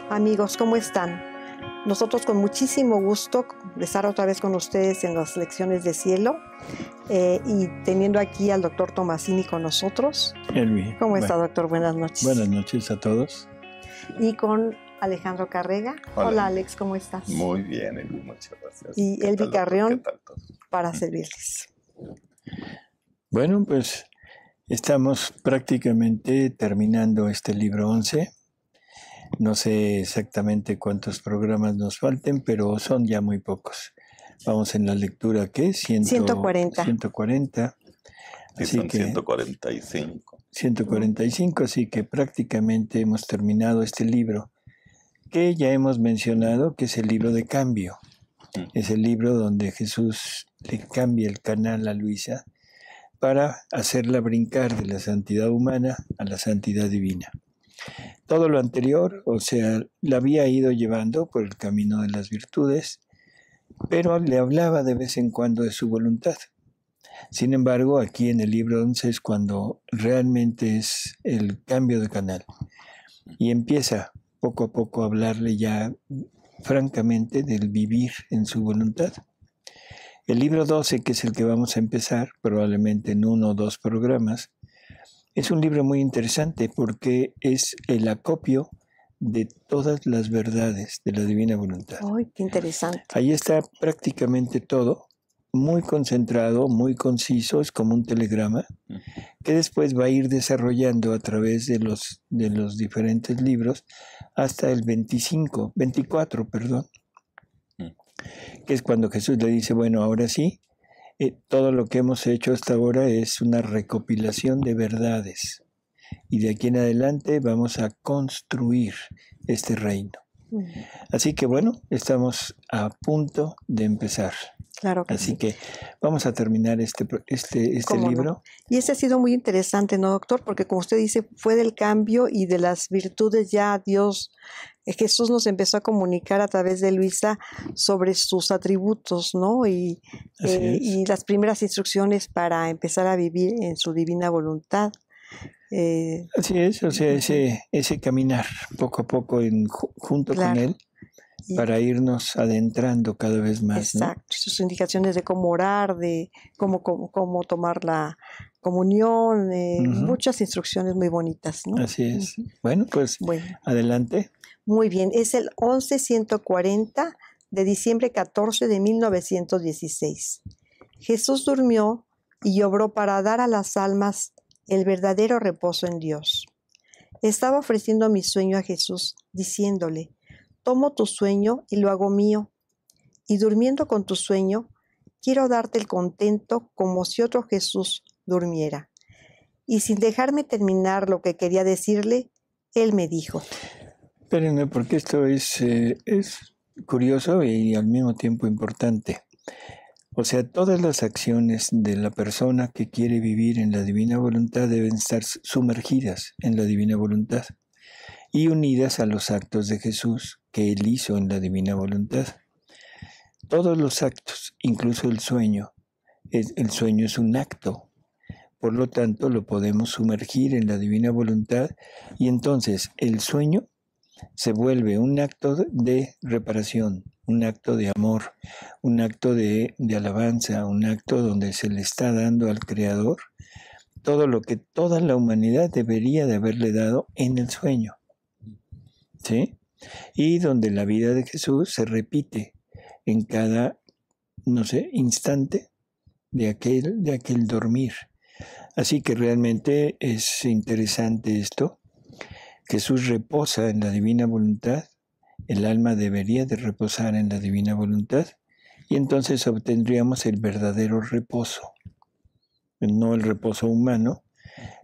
Amigos, ¿cómo están? Nosotros con muchísimo gusto de estar otra vez con ustedes en las lecciones de cielo y teniendo aquí al doctor Tomasini con nosotros. Elvi. ¿Cómo está, doctor? Buenas noches. Buenas noches a todos. Y con Alejandro Carrega. Hola Alex, ¿cómo estás? Muy bien, Elvi, muchas gracias. Y Elvi Carrión, ¿qué tal todo? para servirles. Bueno, pues estamos prácticamente terminando este libro 11. No sé exactamente cuántos programas nos falten, pero son ya muy pocos. Vamos en la lectura, ¿qué? 140. 140. Sí, Así son que 145. 145, así que prácticamente hemos terminado este libro, que ya hemos mencionado que es el libro de cambio. Es el libro donde Jesús le cambia el canal a Luisa para hacerla brincar de la santidad humana a la santidad divina. Todo lo anterior, o sea, la había ido llevando por el camino de las virtudes, pero le hablaba de vez en cuando de su voluntad. Sin embargo, aquí en el libro 11 es cuando realmente es el cambio de canal y empieza poco a poco a hablarle ya francamente del vivir en su voluntad. El libro 12, que es el que vamos a empezar, probablemente en 1 o 2 programas, es un libro muy interesante porque es el acopio de todas las verdades de la divina voluntad. ¡Ay, qué interesante! Ahí está prácticamente todo, muy concentrado, muy conciso, es como un telegrama, que después va a ir desarrollando a través de los diferentes libros hasta el 24, que es cuando Jesús le dice, bueno, ahora sí, todo lo que hemos hecho hasta ahora es una recopilación de verdades y de aquí en adelante vamos a construir este reino. Así que bueno, estamos a punto de empezar. Claro que Así sí. que vamos a terminar este libro. No? Y ese ha sido muy interesante, ¿no, doctor? Porque como usted dice, fue del cambio y de las virtudes ya Dios, Jesús nos empezó a comunicar a través de Luisa sobre sus atributos, ¿no? Y las primeras instrucciones para empezar a vivir en su divina voluntad. Así es, o sea, ese caminar poco a poco junto con Él, para irnos adentrando cada vez más. Exacto, ¿no? Sus indicaciones de cómo orar, de cómo tomar la comunión, muchas instrucciones muy bonitas, ¿no? Así es. Bueno, pues adelante. Muy bien, es el 1140 de diciembre 14 de 1916. Jesús durmió y obró para dar a las almas el verdadero reposo en Dios. Estaba ofreciendo mi sueño a Jesús, diciéndole, tomo tu sueño y lo hago mío, y durmiendo con tu sueño, quiero darte el contento como si otro Jesús durmiera. Y sin dejarme terminar lo que quería decirle, él me dijo. Espérenme, porque esto es curioso y al mismo tiempo importante. O sea, todas las acciones de la persona que quiere vivir en la divina voluntad deben estar sumergidas en la divina voluntad y unidas a los actos de Jesús que Él hizo en la divina voluntad. Todos los actos, incluso el sueño es un acto. Por lo tanto, lo podemos sumergir en la divina voluntad y entonces el sueño se vuelve un acto de reparación, un acto de amor, un acto de alabanza, un acto donde se le está dando al Creador todo lo que toda la humanidad debería de haberle dado en el sueño. ¿Sí? Y donde la vida de Jesús se repite en cada, instante de aquel dormir. Así que realmente es interesante esto. Jesús reposa en la divina voluntad, el alma debería de reposar en la divina voluntad y entonces obtendríamos el verdadero reposo, no el reposo humano,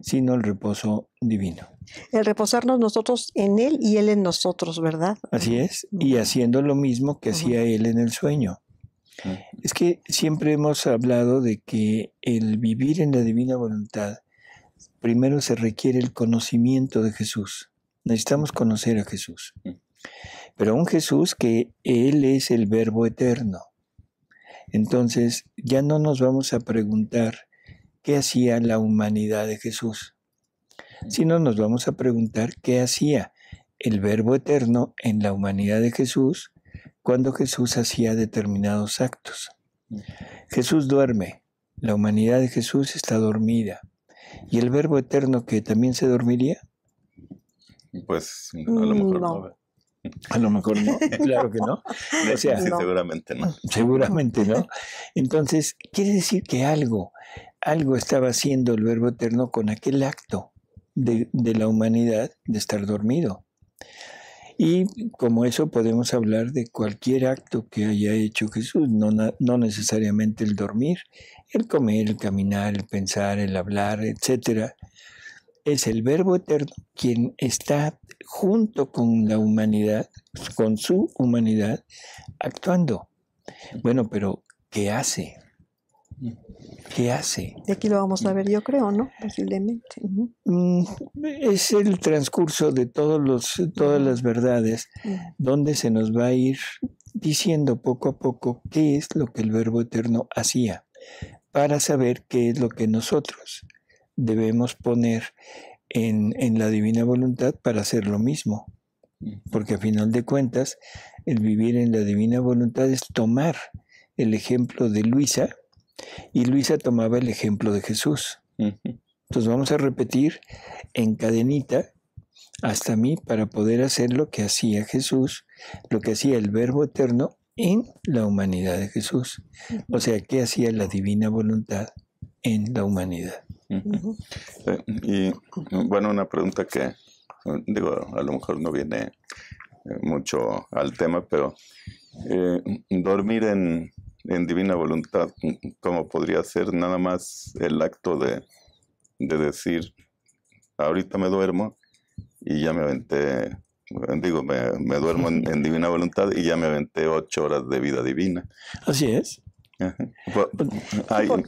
sino el reposo divino. El reposarnos nosotros en Él y Él en nosotros, ¿verdad? Así es, y haciendo lo mismo que hacía Él en el sueño. Es que siempre hemos hablado de que el vivir en la divina voluntad, primero se requiere el conocimiento de Jesús. Necesitamos conocer a Jesús. Pero un Jesús que Él es el Verbo eterno. Entonces ya no nos vamos a preguntar qué hacía la humanidad de Jesús, sino nos vamos a preguntar qué hacía el Verbo eterno en la humanidad de Jesús cuando Jesús hacía determinados actos. Jesús duerme, la humanidad de Jesús está dormida. ¿Y el Verbo eterno que también se dormiría? Pues a lo mejor no. A lo mejor no, claro que no. O sea, sí, seguramente no. Seguramente no. Entonces, quiere decir que algo estaba haciendo el Verbo eterno con aquel acto de la humanidad de estar dormido. Y como eso podemos hablar de cualquier acto que haya hecho Jesús, no necesariamente el dormir, el comer, el caminar, el pensar, el hablar, etcétera. Es el Verbo eterno quien está junto con la humanidad, con su humanidad, actuando. Bueno, pero ¿qué hace? ¿Qué hace? Y aquí lo vamos a ver, yo creo, ¿no? Posiblemente. Es el transcurso de todas las verdades, donde se nos va a ir diciendo poco a poco qué es lo que el Verbo eterno hacía, para saber qué es lo que nosotros debemos poner en la divina voluntad para hacer lo mismo. Porque a final de cuentas, el vivir en la divina voluntad es tomar el ejemplo de Luisa, y Luisa tomaba el ejemplo de Jesús. Entonces vamos a repetir en cadenita hasta mí para poder hacer lo que hacía Jesús, lo que hacía el Verbo eterno en la humanidad de Jesús. O sea, ¿qué hacía la divina voluntad en la humanidad? Y bueno, una pregunta que digo, a lo mejor no viene mucho al tema, pero dormir en divina voluntad, ¿cómo podría ser nada más el acto de decir, ahorita me duermo y ya me aventé, digo, me duermo en divina voluntad y ya me aventé 8 horas de vida divina? Así es.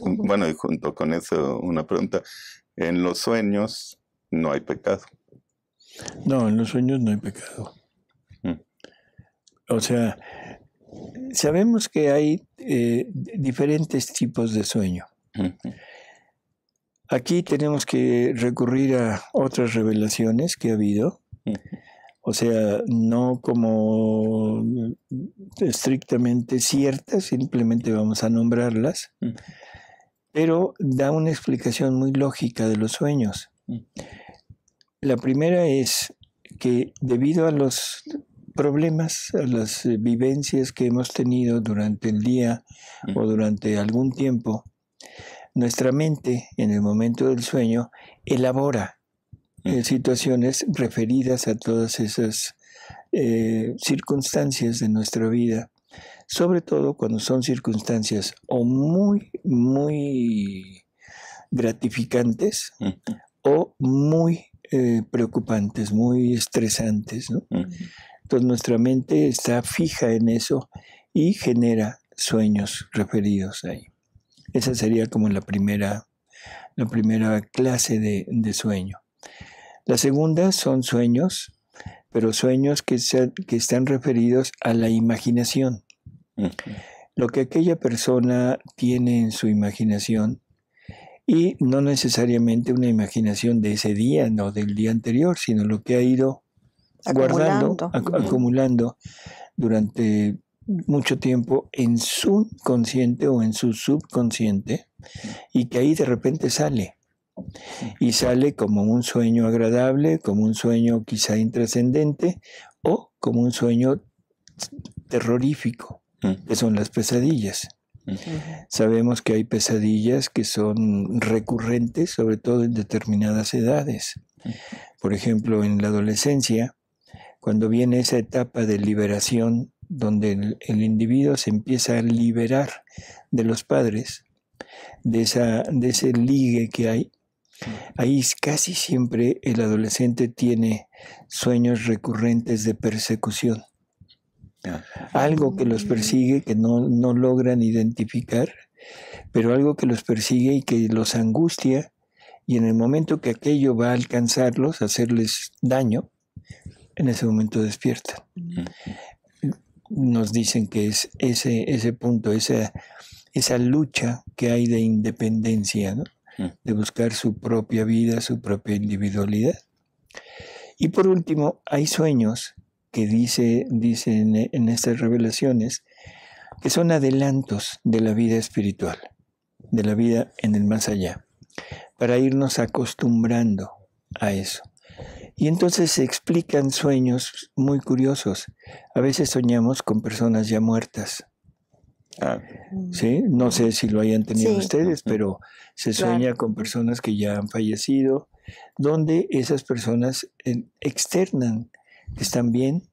Bueno, y junto con eso una pregunta, en los sueños no hay pecado. No, en los sueños no hay pecado. O sea, sabemos que hay diferentes tipos de sueño. Aquí tenemos que recurrir a otras revelaciones que ha habido. O sea, no como estrictamente ciertas, simplemente vamos a nombrarlas, pero da una explicación muy lógica de los sueños. La primera es que debido a los problemas, a las vivencias que hemos tenido durante el día o durante algún tiempo, nuestra mente en el momento del sueño elabora situaciones referidas a todas esas circunstancias de nuestra vida, sobre todo cuando son circunstancias o muy, muy gratificantes o muy preocupantes, muy estresantes, ¿no? Entonces nuestra mente está fija en eso y genera sueños referidos ahí. Esa sería como la primera clase de sueño. La segunda son sueños, pero sueños que están referidos a la imaginación. Lo que aquella persona tiene en su imaginación, y no necesariamente una imaginación de ese día, no del día anterior, sino lo que ha ido acumulando durante mucho tiempo en su consciente o en su subconsciente, y que ahí de repente sale. Y sale como un sueño agradable, como un sueño quizá intrascendente, o como un sueño terrorífico, que son las pesadillas. Sabemos que hay pesadillas que son recurrentes, sobre todo en determinadas edades. Por ejemplo, en la adolescencia, cuando viene esa etapa de liberación, donde el individuo se empieza a liberar de los padres, de ese ligue que hay, ahí casi siempre el adolescente tiene sueños recurrentes de persecución. Algo que los persigue, que no logran identificar, pero algo que los persigue y que los angustia, y en el momento que aquello va a alcanzarlos, a hacerles daño, en ese momento despiertan. Nos dicen que es ese punto, esa lucha que hay de independencia, ¿no? De buscar su propia vida, su propia individualidad. Y por último, hay sueños que dicen en estas revelaciones que son adelantos de la vida espiritual, de la vida en el más allá, para irnos acostumbrando a eso. Y entonces se explican sueños muy curiosos. A veces soñamos con personas ya muertas. ¿Sí? No sé si lo hayan tenido ustedes, pero se sueña con personas que ya han fallecido, donde esas personas externan que están bien,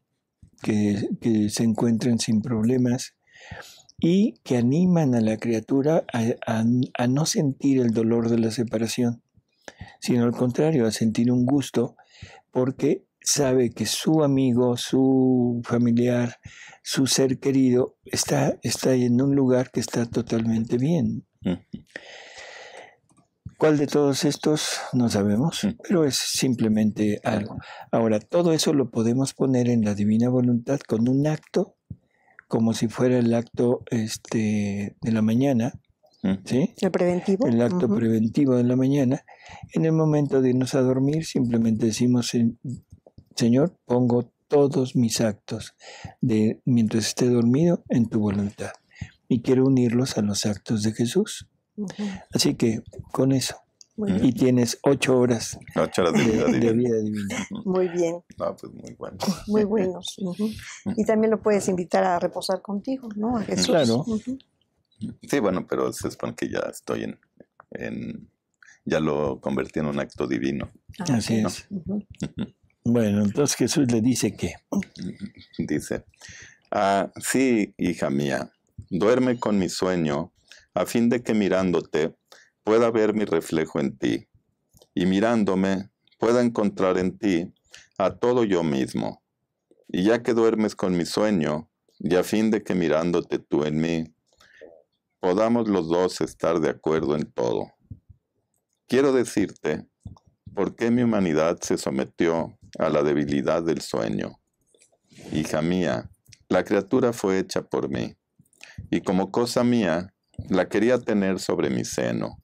que se encuentran sin problemas y que animan a la criatura a no sentir el dolor de la separación, sino al contrario, a sentir un gusto porque sabe que su amigo, su familiar, su ser querido está en un lugar que está totalmente bien. ¿Cuál de todos estos? No sabemos, pero es simplemente algo. Ahora, todo eso lo podemos poner en la divina voluntad con un acto, como si fuera el acto de la mañana, ¿sí? ¿El preventivo? El acto preventivo de la mañana. En el momento de irnos a dormir, simplemente decimos, Señor, pongo todos mis actos de mientras esté dormido en tu voluntad. Y quiero unirlos a los actos de Jesús. Así que con eso. Y tienes 8 horas, de vida divina. Muy bien. Pues muy bueno. Muy buenos. Y también lo puedes invitar a reposar contigo, ¿no? A Jesús. Claro. Sí, bueno, pero se supone que ya estoy ya lo convertí en un acto divino. Así es. Bueno, entonces Jesús le dice que... Dice, sí, hija mía, duerme con mi sueño, a fin de que mirándote pueda ver mi reflejo en ti, y mirándome pueda encontrar en ti a todo yo mismo. Y ya que duermes con mi sueño, y a fin de que mirándote tú en mí, podamos los dos estar de acuerdo en todo. Quiero decirte por qué mi humanidad se sometió a la debilidad del sueño. Hija mía, la criatura fue hecha por mí, y como cosa mía, la quería tener sobre mi seno,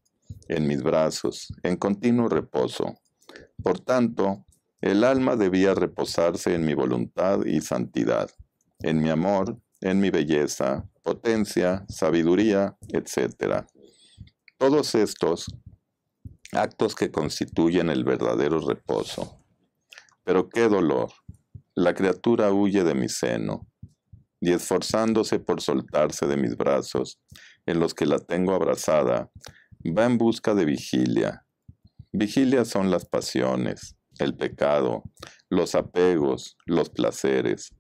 en mis brazos, en continuo reposo. Por tanto, el alma debía reposarse en mi voluntad y santidad, en mi amor, en mi belleza, potencia, sabiduría, etc. Todos estos actos que constituyen el verdadero reposo. Pero qué dolor. La criatura huye de mi seno, y esforzándose por soltarse de mis brazos, en los que la tengo abrazada, va en busca de vigilia. Vigilia son las pasiones, el pecado, los apegos, los placeres.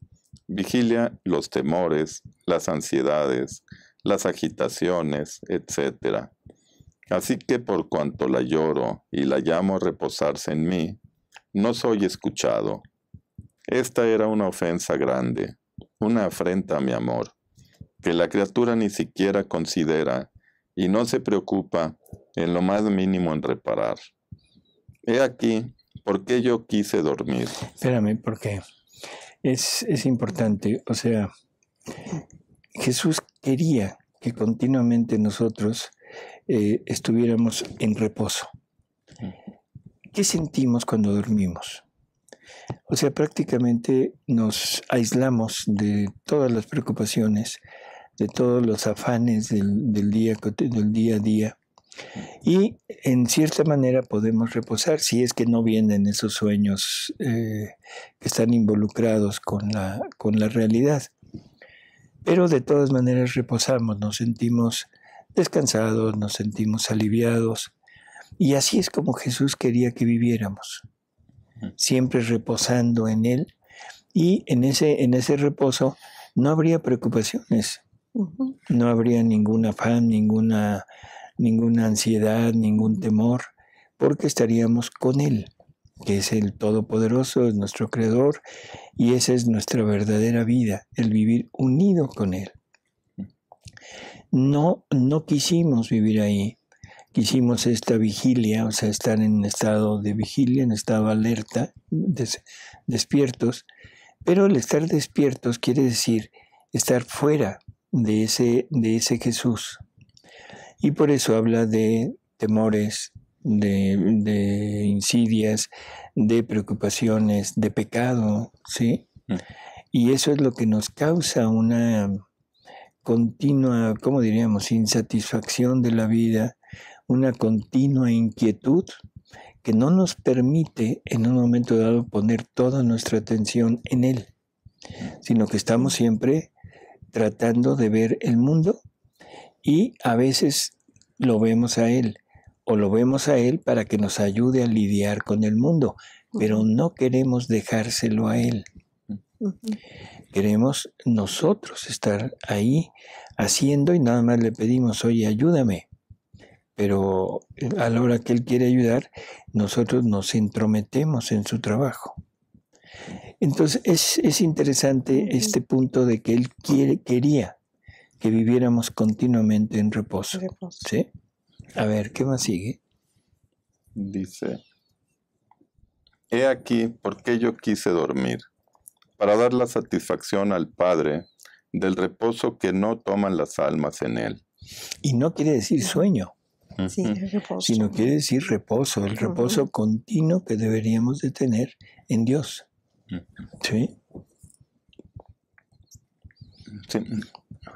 Vigilia los temores, las ansiedades, las agitaciones, etc. Así que por cuanto la lloro y la llamo a reposarse en mí, no soy escuchado. Esta era una ofensa grande, una afrenta a mi amor, que la criatura ni siquiera considera y no se preocupa en lo más mínimo en reparar. He aquí por qué yo quise dormir. Espérame, porque es importante. O sea, Jesús quería que continuamente nosotros estuviéramos en reposo. ¿Qué sentimos cuando dormimos? O sea, prácticamente nos aislamos de todas las preocupaciones, de todos los afanes del día a día. Y en cierta manera podemos reposar si es que no vienen esos sueños que están involucrados con la realidad. Pero de todas maneras reposamos, nos sentimos descansados, nos sentimos aliviados. Y así es como Jesús quería que viviéramos, siempre reposando en Él. Y en ese reposo no habría preocupaciones, no habría ningún afán, ninguna ansiedad, ningún temor, porque estaríamos con Él, que es el Todopoderoso, es nuestro Creador, y esa es nuestra verdadera vida, el vivir unido con Él. No quisimos vivir ahí, quisimos esta vigilia, o sea, estar en estado de vigilia, en estado alerta, despiertos, pero el estar despiertos quiere decir estar fuera de ese Jesús. Y por eso habla de temores, de insidias, de preocupaciones, de pecado, ¿sí? Y eso es lo que nos causa una continua, ¿cómo diríamos?, insatisfacción de la vida, una continua inquietud que no nos permite en un momento dado poner toda nuestra atención en Él, sino que estamos siempre tratando de ver el mundo y a veces lo vemos a Él o lo vemos a Él para que nos ayude a lidiar con el mundo, pero no queremos dejárselo a Él. Queremos nosotros estar ahí haciendo y nada más le pedimos, oye, ayúdame. Pero a la hora que Él quiere ayudar, nosotros nos entrometemos en su trabajo. Entonces es interesante este punto de que Él quería que viviéramos continuamente en reposo. ¿Sí? A ver, ¿qué más sigue? Dice, he aquí por qué yo quise dormir, para dar la satisfacción al Padre del reposo que no toman las almas en Él. Y no quiere decir sueño. Sí, reposo. Sino quiere decir reposo, el reposo continuo que deberíamos de tener en Dios. ¿Sí? Sí,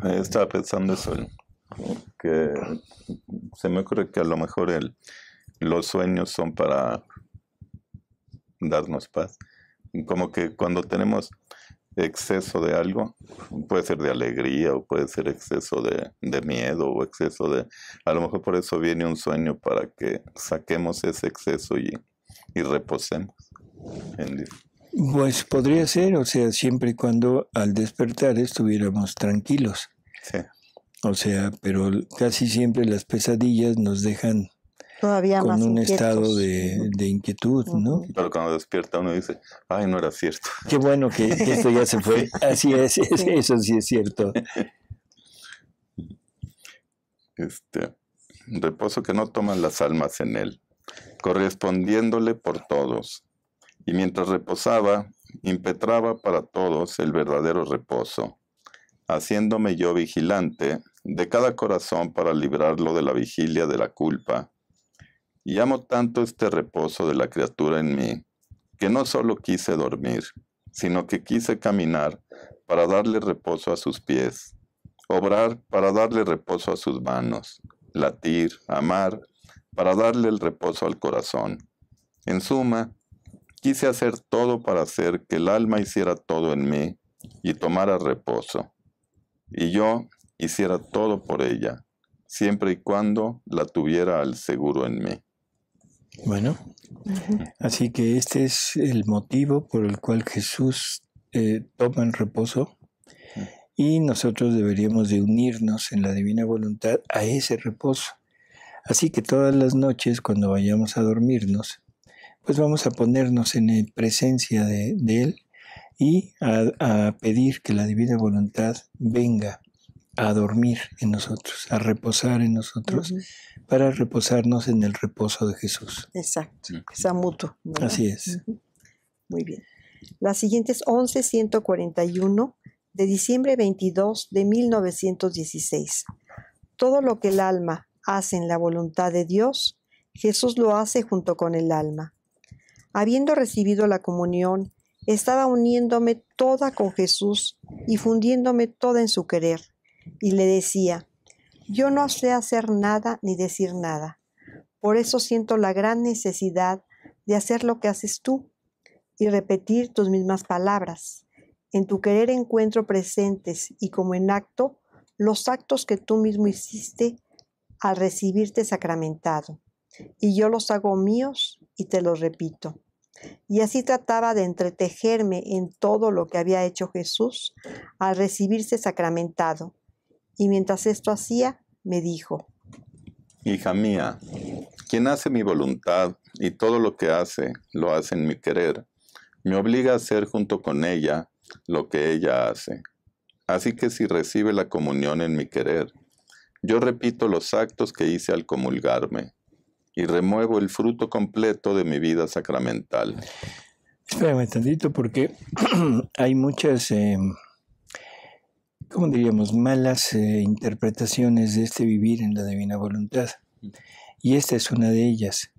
estaba pensando eso, que se me ocurre que a lo mejor los sueños son para darnos paz. Como que cuando tenemos exceso de algo, puede ser de alegría o puede ser exceso de miedo o exceso de... A lo mejor por eso viene un sueño, para que saquemos ese exceso y reposemos en Dios. Pues podría ser, o sea, siempre y cuando al despertar estuviéramos tranquilos. Sí. O sea, pero casi siempre las pesadillas nos dejan todavía con más un inquietos. Estado de inquietud, ¿no? Pero cuando despierta uno dice, ay, no era cierto. Qué bueno que esto ya se fue. Así es, eso sí es cierto. Reposo que no toman las almas en Él, correspondiéndole por todos. Y mientras reposaba, impetraba para todos el verdadero reposo, haciéndome yo vigilante de cada corazón para librarlo de la vigilia de la culpa. Y amo tanto este reposo de la criatura en mí, que no solo quise dormir, sino que quise caminar para darle reposo a sus pies, obrar para darle reposo a sus manos, latir, amar, para darle el reposo al corazón. En suma, quise hacer todo para hacer que el alma hiciera todo en mí y tomara reposo, y yo hiciera todo por ella, siempre y cuando la tuviera al seguro en mí. Bueno, así que este es el motivo por el cual Jesús toma el reposo y nosotros deberíamos de unirnos en la divina voluntad a ese reposo. Así que todas las noches cuando vayamos a dormirnos, pues vamos a ponernos en presencia de Él y a pedir que la divina voluntad venga a dormir en nosotros, a reposar en nosotros, para reposarnos en el reposo de Jesús. Exacto, que sea mutuo, ¿verdad? Así es. Muy bien. La siguiente es 1141 de diciembre 22 de 1916. Todo lo que el alma hace en la voluntad de Dios, Jesús lo hace junto con el alma. Habiendo recibido la comunión, estaba uniéndome toda con Jesús y fundiéndome toda en su querer. Y le decía, yo no sé hacer nada ni decir nada. Por eso siento la gran necesidad de hacer lo que haces tú y repetir tus mismas palabras. En tu querer encuentro presentes y como en acto, los actos que tú mismo hiciste al recibirte sacramentado. Y yo los hago míos y te los repito. Y así trataba de entretejerme en todo lo que había hecho Jesús al recibirse sacramentado. Y mientras esto hacía, me dijo, hija mía, quien hace mi voluntad y todo lo que hace, lo hace en mi querer, me obliga a hacer junto con ella lo que ella hace. Así que si recibe la comunión en mi querer, yo repito los actos que hice al comulgarme y remuevo el fruto completo de mi vida sacramental. Espérame tantito porque hay muchas, ¿cómo diríamos?, malas interpretaciones de este vivir en la divina voluntad. Y esta es una de ellas.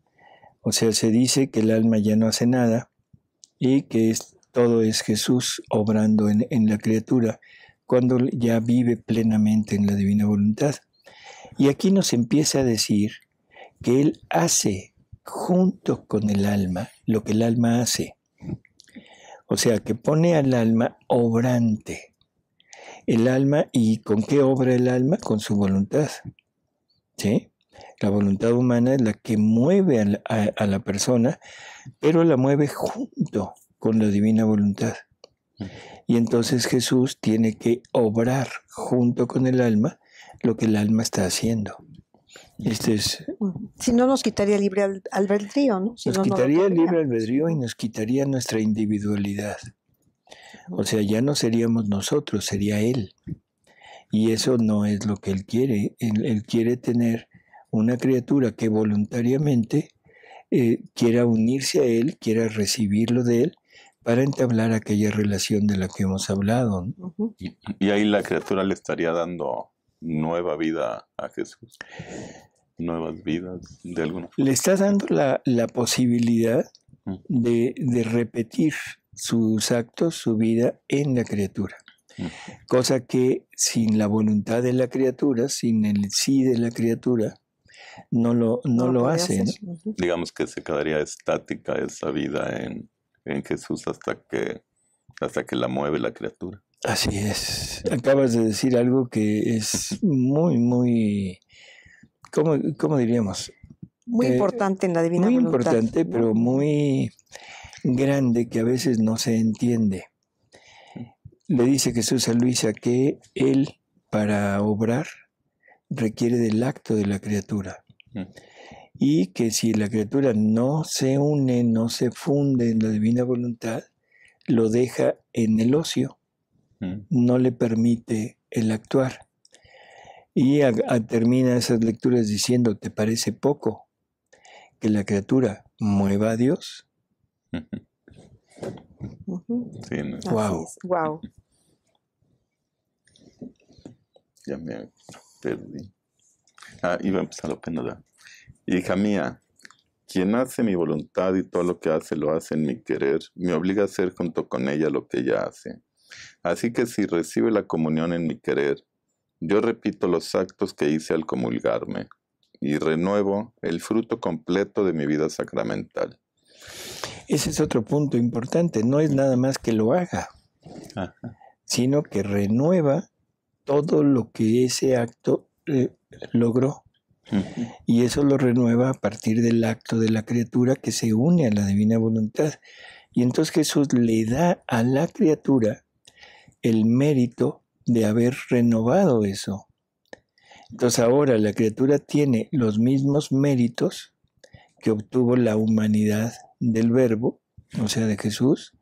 O sea, se dice que el alma ya no hace nada y que todo es Jesús obrando en la criatura cuando ya vive plenamente en la divina voluntad. Y aquí nos empieza a decir que Él hace junto con el alma lo que el alma hace. O sea, que pone al alma obrante. El alma, ¿y con qué obra el alma? Con su voluntad. ¿Sí? La voluntad humana es la que mueve a la persona, pero la mueve junto con la divina voluntad. Y entonces Jesús tiene que obrar junto con el alma lo que el alma está haciendo. Si no, nos quitaría el libre albedrío, ¿no? Si nos no, quitaría el libre albedrío y nos quitaría nuestra individualidad. O sea, ya no seríamos nosotros, sería Él. Y eso no es lo que Él quiere. Él quiere tener una criatura que voluntariamente quiera unirse a Él, quiera recibirlo de Él, para entablar aquella relación de la que hemos hablado, ¿no? Y ahí la criatura le estaría dando nueva vida a Jesús. Nuevas vidas, de alguna forma. Le está dando la posibilidad de repetir sus actos, su vida en la criatura. Cosa que sin la voluntad de la criatura, sin el sí de la criatura, no lo hace, ¿no? Digamos que se quedaría estática esa vida en Jesús hasta que la mueve la criatura. Así es. Acabas de decir algo que es muy, muy, ¿cómo diríamos? Muy importante en la divina voluntad. Muy importante, pero muy grande, que a veces no se entiende. Le dice Jesús a Luisa que Él, para obrar, requiere del acto de la criatura. Y que si la criatura no se une, no se funde en la divina voluntad, lo deja en el ocio, no le permite el actuar. Y termina esas lecturas diciendo, ¿te parece poco que la criatura mueva a Dios? Sí, ¿no? Wow. Wow. Ya me perdí. Iba a empezar apenas, ¿verdad? Hija mía, quien hace mi voluntad y todo lo que hace lo hace en mi querer, me obliga a hacer junto con ella lo que ella hace. Así que si recibe la comunión en mi querer, yo repito los actos que hice al comulgarme y renuevo el fruto completo de mi vida sacramental. Ese es otro punto importante. No es nada más que lo haga, sino que renueva todo lo que ese acto logró. Y eso lo renueva a partir del acto de la criatura que se une a la divina voluntad. Y entonces Jesús le da a la criatura el mérito de haber renovado eso. Entonces ahora la criatura tiene los mismos méritos que obtuvo la humanidad del Verbo, o sea, de Jesús,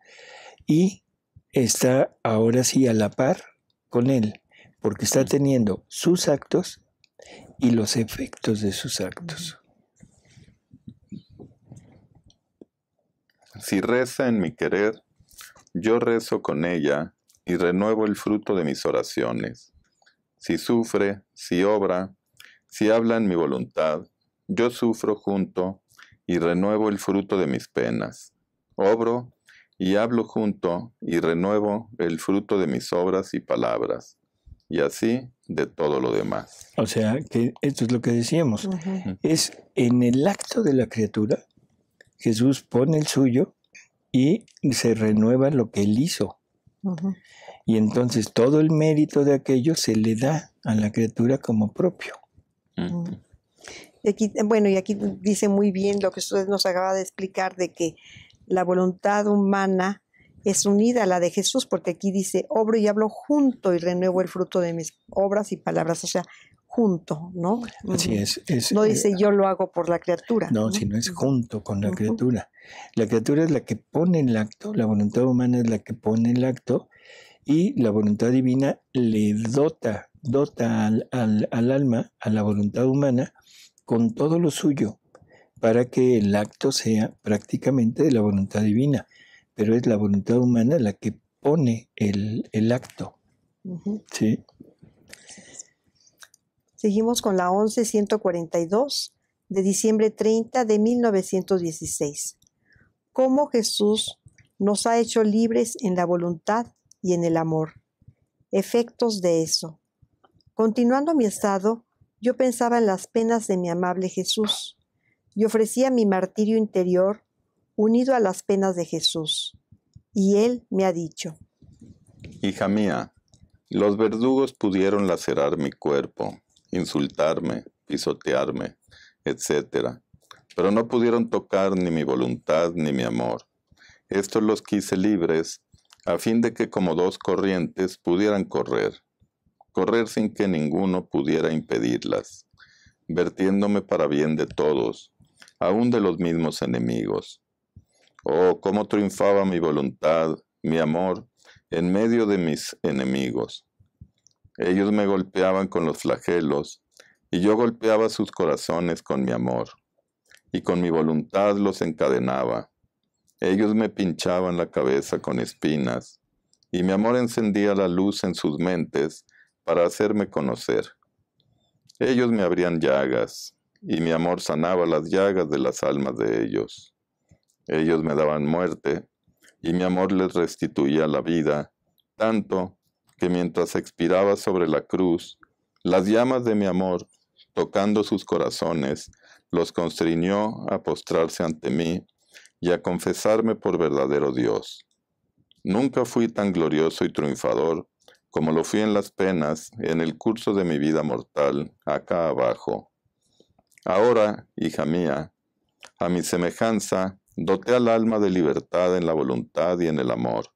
y está ahora sí a la par con Él, porque está teniendo sus actos y los efectos de sus actos. Si reza en mi querer, yo rezo con ella y renuevo el fruto de mis oraciones. Si sufre, si obra, si habla en mi voluntad, yo sufro junto y renuevo el fruto de mis penas. Obro y hablo junto y renuevo el fruto de mis obras y palabras. Y así de todo lo demás. O sea, que esto es lo que decíamos. Es en el acto de la criatura, Jesús pone el suyo y se renueva lo que Él hizo. Y entonces todo el mérito de aquello se le da a la criatura como propio. Y aquí dice muy bien lo que usted nos acaba de explicar, de que la voluntad humana es unida a la de Jesús, porque aquí dice, obro y hablo junto y renuevo el fruto de mis obras y palabras, o sea, junto, ¿no? Así es. No dice yo lo hago por la criatura. No, sino es junto con la criatura. La criatura es la que pone el acto, la voluntad humana es la que pone el acto, y la voluntad divina le dota al alma, a la voluntad humana, con todo lo suyo, para que el acto sea prácticamente de la voluntad divina. Pero es la voluntad humana la que pone el acto. ¿Sí? Seguimos con la 11.142. de diciembre 30 de 1916. Cómo Jesús nos ha hecho libres en la voluntad y en el amor. Efectos de eso. Continuando mi estado, yo pensaba en las penas de mi amable Jesús y ofrecía mi martirio interior unido a las penas de Jesús. Y Él me ha dicho: Hija mía, los verdugos pudieron lacerar mi cuerpo, insultarme, pisotearme, etc., pero no pudieron tocar ni mi voluntad ni mi amor. Estos los quise libres, a fin de que como dos corrientes pudieran correr sin que ninguno pudiera impedirlas, vertiéndome para bien de todos, aun de los mismos enemigos. Oh, cómo triunfaba mi voluntad, mi amor, en medio de mis enemigos. Ellos me golpeaban con los flagelos, y yo golpeaba sus corazones con mi amor, y con mi voluntad los encadenaba. Ellos me pinchaban la cabeza con espinas, y mi amor encendía la luz en sus mentes para hacerme conocer. Ellos me abrían llagas, y mi amor sanaba las llagas de las almas de ellos. Ellos me daban muerte, y mi amor les restituía la vida, tanto que mientras expiraba sobre la cruz, las llamas de mi amor, tocando sus corazones, los constriñó a postrarse ante mí y a confesarme por verdadero Dios. Nunca fui tan glorioso y triunfador como lo fui en las penas, en el curso de mi vida mortal, acá abajo. Ahora, hija mía, a mi semejanza, doté al alma de libertad en la voluntad y en el amor,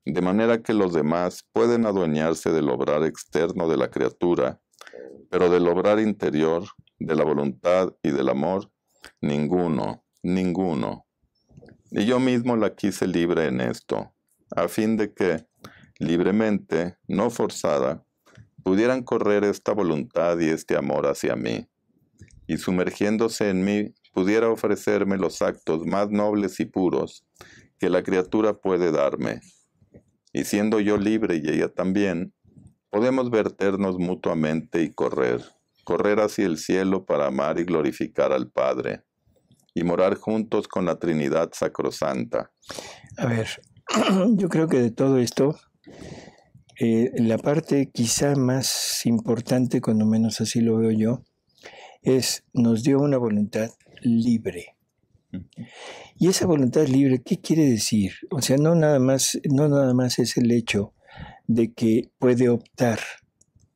de manera que los demás pueden adueñarse del obrar externo de la criatura, pero del obrar interior, de la voluntad y del amor, ninguno. Y yo mismo la quise libre en esto, a fin de que, libremente, no forzada, pudieran correr esta voluntad y este amor hacia mí, y sumergiéndose en mí, pudiera ofrecerme los actos más nobles y puros que la criatura puede darme. Y siendo yo libre y ella también, podemos verternos mutuamente y correr hacia el cielo para amar y glorificar al Padre, y morar juntos con la Trinidad Sacrosanta. A ver, yo creo que de todo esto, la parte quizá más importante, cuando menos así lo veo yo, es nos dio una voluntad libre. Y esa voluntad libre, ¿qué quiere decir? O sea, no nada más es el hecho de que puede optar,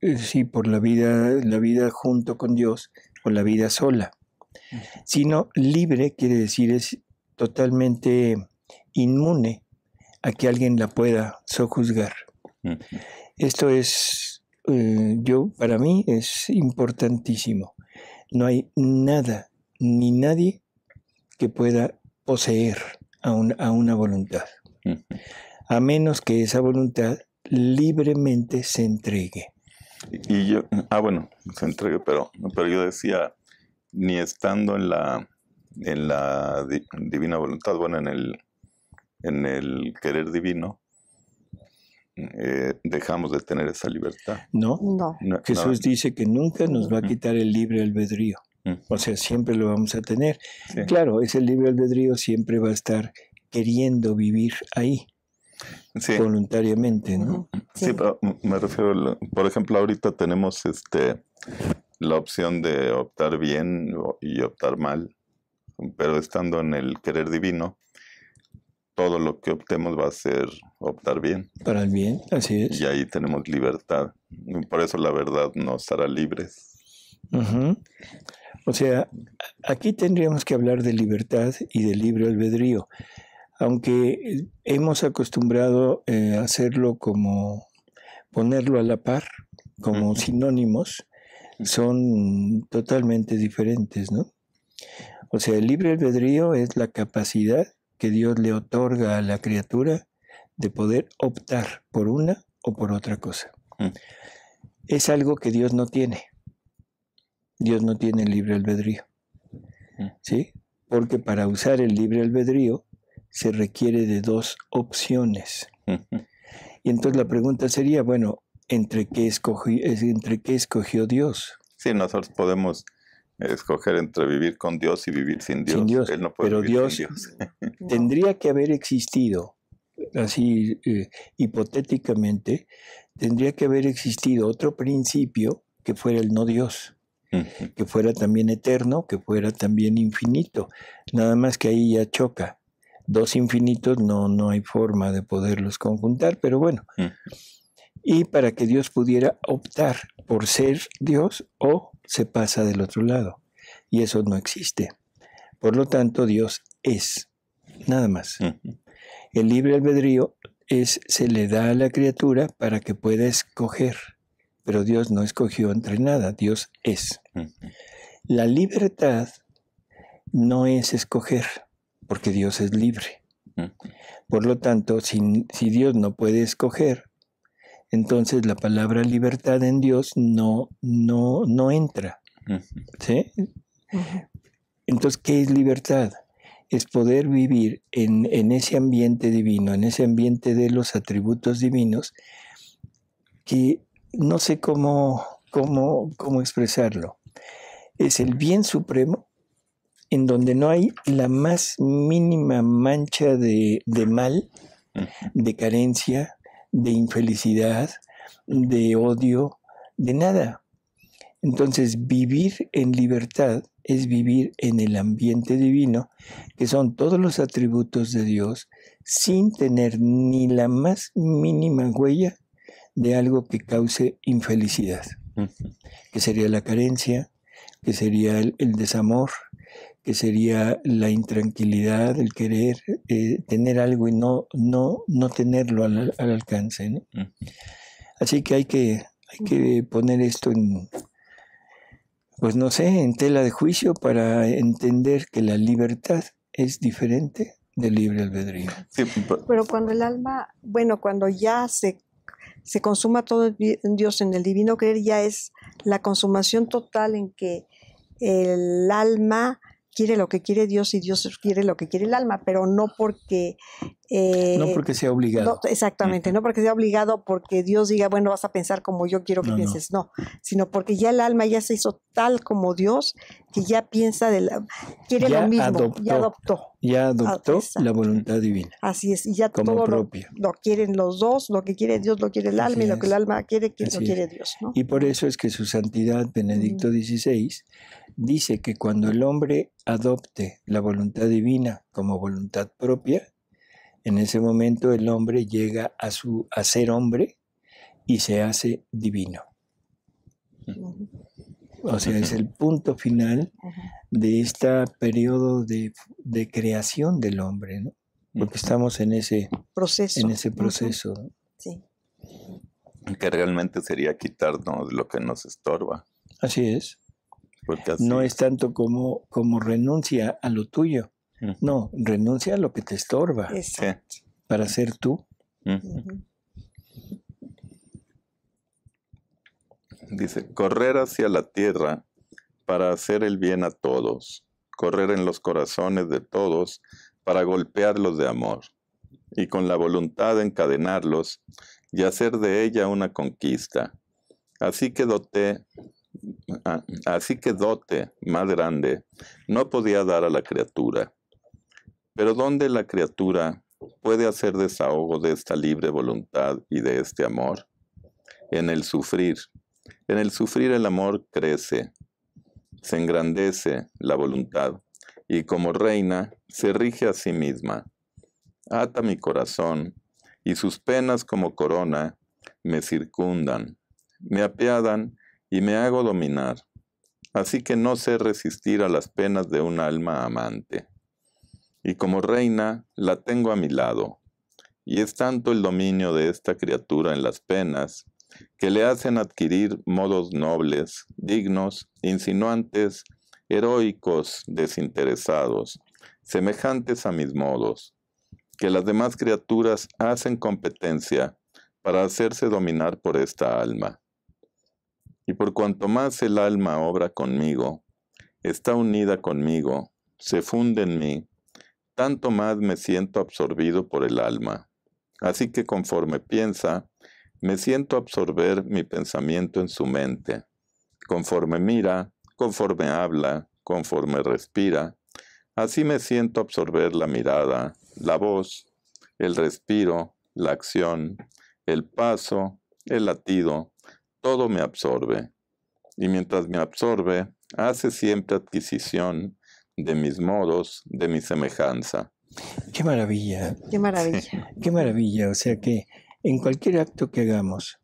sí, por la vida junto con Dios o la vida sola, sino libre quiere decir es totalmente inmune a que alguien la pueda sojuzgar. Esto es, para mí es importantísimo. No hay nada ni nadie que pueda poseer a una voluntad, a menos que esa voluntad libremente se entregue. Y yo, se entregue, pero yo decía, ni estando en la divina voluntad, en el querer divino, dejamos de tener esa libertad. No. Jesús dice que nunca nos va a quitar el libre albedrío. O sea, siempre lo vamos a tener. Sí. Claro, ese libre albedrío siempre va a estar queriendo vivir ahí, sí, voluntariamente, ¿no? Sí, pero me refiero, por ejemplo, ahorita tenemos la opción de optar bien y optar mal, pero estando en el querer divino, todo lo que optemos va a ser optar bien. Para el bien, así es. Y ahí tenemos libertad. Por eso la verdad nos hará libres. Uh-huh. O sea, aquí tendríamos que hablar de libertad y de libre albedrío, aunque hemos acostumbrado a hacerlo como ponerlo a la par, como sinónimos, son totalmente diferentes, ¿no? O sea, el libre albedrío es la capacidad que Dios le otorga a la criatura de poder optar por una o por otra cosa. Es algo que Dios no tiene. Dios no tiene libre albedrío, ¿sí? Porque para usar el libre albedrío se requiere de dos opciones. Y entonces la pregunta sería, bueno, ¿entre qué escogió Dios? Sí, nosotros podemos escoger entre vivir con Dios y vivir sin Dios. Sin Dios. Él no puede Pero vivir Dios, sin Dios. tendría que haber existido, así hipotéticamente, tendría que haber existido otro principio que fuera el no Dios, que fuera también eterno, que fuera también infinito. Nada más que ahí ya choca. Dos infinitos no hay forma de poderlos conjuntar, pero bueno. Y para que Dios pudiera optar por ser Dios, o se pasa del otro lado. Y eso no existe. Por lo tanto, Dios es. Nada más. El libre albedrío se le da a la criatura para que pueda escoger. Pero Dios no escogió entre nada. Dios es. La libertad no es escoger, porque Dios es libre. Por lo tanto, si Dios no puede escoger, entonces la palabra libertad en Dios no entra. ¿Sí? Entonces, ¿qué es libertad? Es poder vivir en ese ambiente divino, en ese ambiente de los atributos divinos, que no sé cómo expresarlo. Es el bien supremo, en donde no hay la más mínima mancha de mal, de carencia, de infelicidad, de odio, de nada. Entonces, vivir en libertad es vivir en el ambiente divino, que son todos los atributos de Dios, sin tener ni la más mínima huella de algo que cause infelicidad, que sería la carencia, que sería el desamor, que sería la intranquilidad, el querer tener algo y no tenerlo al alcance, ¿no? Así que hay que poner esto en, pues no sé, en tela de juicio para entender que la libertad es diferente del libre albedrío. Sí, Pero cuando el alma, bueno, cuando ya se consuma todo en Dios, en el divino querer, ya es la consumación total en que el alma quiere lo que quiere Dios y Dios quiere lo que quiere el alma, pero no porque... no porque sea obligado. No, exactamente, no porque sea obligado, porque Dios diga, bueno, vas a pensar como yo quiero que pienses, no, sino porque ya el alma ya se hizo tal como Dios, que ya piensa, quiere ya lo mismo, adoptó. Ya adoptó la voluntad divina. Así es, y ya como todo propio. lo quieren los dos, lo que quiere Dios lo quiere el alma, y lo que el alma quiere, lo quiere Dios, ¿no? Y por eso es que su santidad Benedicto XVI dice que cuando el hombre adopte la voluntad divina como voluntad propia, en ese momento el hombre llega a ser hombre y se hace divino. O sea, es el punto final de este periodo de creación del hombre, ¿no? Porque estamos en ese proceso. ¿No? Sí. Que realmente sería quitarnos lo que nos estorba. Así es. Porque así no es tanto como renuncia a lo tuyo. No, renuncia a lo que te estorba. Exacto. Para ser tú. Dice, correr hacia la tierra para hacer el bien a todos, correr en los corazones de todos para golpearlos de amor, y con la voluntad de encadenarlos y hacer de ella una conquista. Así que dote más grande no podía dar a la criatura. Pero ¿dónde la criatura puede hacer desahogo de esta libre voluntad y de este amor? En el sufrir. En el sufrir el amor crece, se engrandece la voluntad, y como reina se rige a sí misma. Ata mi corazón, y sus penas como corona me circundan, me apiadan y me hago dominar. Así que no sé resistir a las penas de un alma amante. Y como reina la tengo a mi lado, y es tanto el dominio de esta criatura en las penas, que le hacen adquirir modos nobles, dignos, insinuantes, heroicos, desinteresados, semejantes a mis modos, que las demás criaturas hacen competencia para hacerse dominar por esta alma. Y por cuanto más el alma obra conmigo, está unida conmigo, se funde en mí, tanto más me siento absorbido por el alma. Así que conforme piensa, me siento absorber mi pensamiento en su mente. Conforme mira, conforme habla, conforme respira. Así me siento absorber la mirada, la voz, el respiro, la acción, el paso, el latido, todo me absorbe. Y mientras me absorbe, hace siempre adquisición de mis modos, de mi semejanza. ¡Qué maravilla! ¡Qué maravilla! Sí. ¡Qué maravilla! O sea que en cualquier acto que hagamos,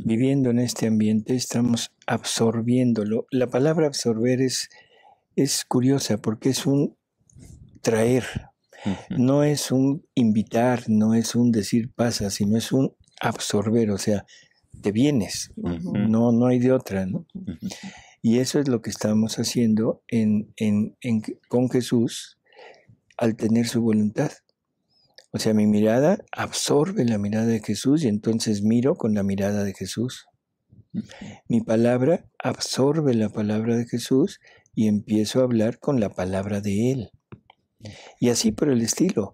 viviendo en este ambiente, estamos absorbiéndolo. La palabra absorber es curiosa porque es un traer, no es un invitar, no es un decir pasa, sino es un absorber, o sea, te vienes, no hay de otra, ¿no? Y eso es lo que estamos haciendo con Jesús al tener su voluntad. O sea, mi mirada absorbe la mirada de Jesús y entonces miro con la mirada de Jesús. Mi palabra absorbe la palabra de Jesús y empiezo a hablar con la palabra de Él. Y así por el estilo.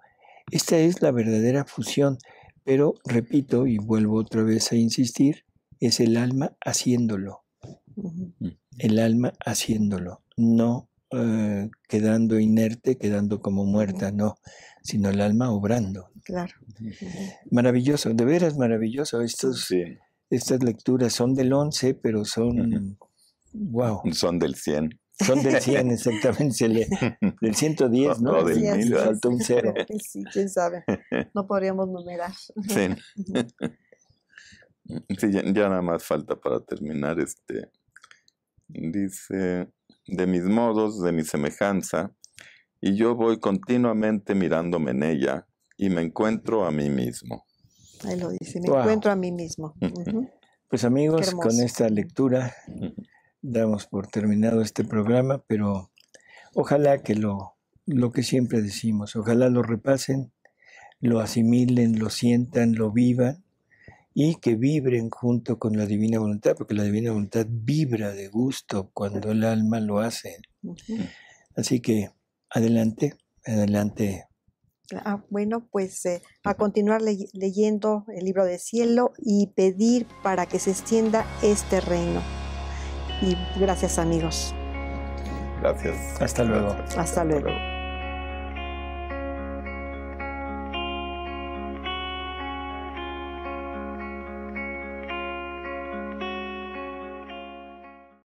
Esta es la verdadera fusión. Pero, repito, y vuelvo otra vez a insistir, es el alma haciéndolo. El alma haciéndolo. No quedando inerte, quedando como muerta, no. Sino el alma obrando. Claro. Maravilloso, de veras maravilloso. Estas lecturas son del 11, pero son... ¡Wow! Son del 100. Son del 100, exactamente. Del 110, ¿no? O del 1000. Faltó un cero. Sí, quién sabe. No podríamos numerar. Sí. Sí, ya nada más falta para terminar. Dice, de mis modos, de mi semejanza, y yo voy continuamente mirándome en ella y me encuentro a mí mismo. Ahí lo dice, me encuentro a mí mismo. Pues amigos, con esta lectura damos por terminado este programa, pero ojalá que lo que siempre decimos, ojalá lo repasen, lo asimilen, lo sientan, lo vivan y que vibren junto con la Divina Voluntad, porque la Divina Voluntad vibra de gusto cuando el alma lo hace. Así que adelante. Bueno, pues a continuar leyendo el libro del cielo y pedir para que se extienda este reino. Y gracias, amigos. Gracias. Hasta luego. Hasta luego.